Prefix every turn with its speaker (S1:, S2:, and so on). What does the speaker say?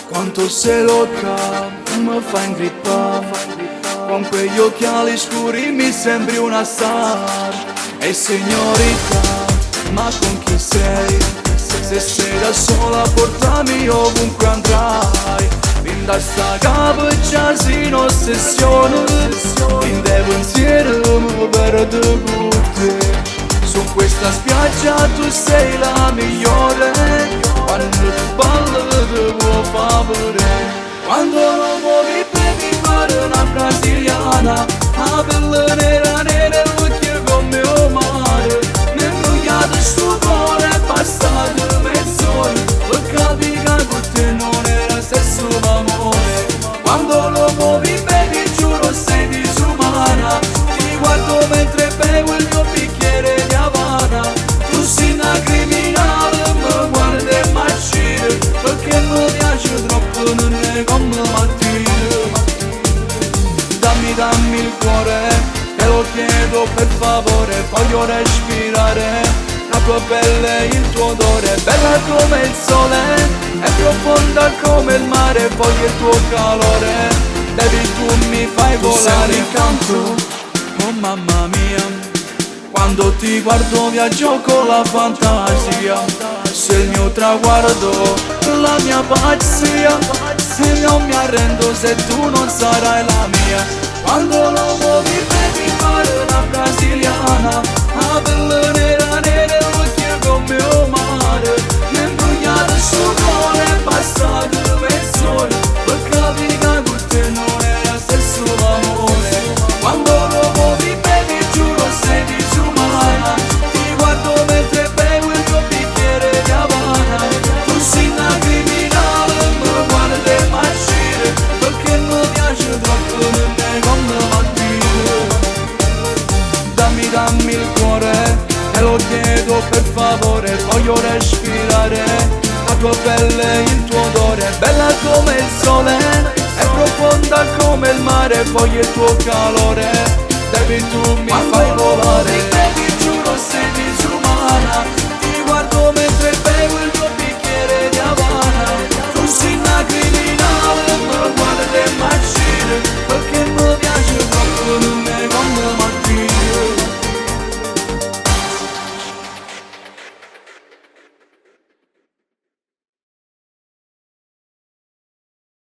S1: Quanto sei loca, mi fa ingrippare. Con quegli occhiali scuri mi sembri una star. E signorita, ma con chi sei? Se sei da sola portami ovunque andrai. Fin da sta capo già si in ossessione. In dei pensieri mi perdo con te. Su questa spiaggia tu sei la migliore. Quando tu balli ti può favore. Quando lo muovi baby pare una brasiliana. La pelle nera nera l'occhio come un mare. Mi imbrugliato sto cuore passato mezz'ora. Per capire che con te non era stesso amore. Quando lo muovi baby giuro sei disumana. Ti guardo mentre bevo il mio bicchiere di Havana. Tu sei una criminale, mi guardi e m'acciri. Perché mi piace troppo, non è come mattino. Dammi il cuore, te lo chiedo per favore. Voglio respirare la tua pelle, il tuo odore. Bella come il sole e profonda come il mare. Voglio il tuo calore, baby tu mi fai volare. Tu sei un incanto, oh mamma mia. Quando ti guardo viaggio con la fantasia. Sei il mio traguardo, la mia pazzia. E non mi arrendo se tu non sarai la mia. Quando lo muovi baby pare una brasiliana. La pelle nera nera l'occhio come un mare. Mi imbrugliato sul cuore passato mezz'ora. Per capire che con te non era stesso amore. Quando lo muovi baby giuro sei disumana. Ti guardo mentre bevo il tuo bicchiere di Havana. Tu sei una criminale, mi guardi e m'acciri. Perché mi piace troppo, non è come mattino. Dammi il cuore, te lo chiedo per favore. Voglio respirare la tua pelle, il tuo odore. Bella come il sole e profonda come il mare. Voglio il tuo calore, baby tu mi fai volare.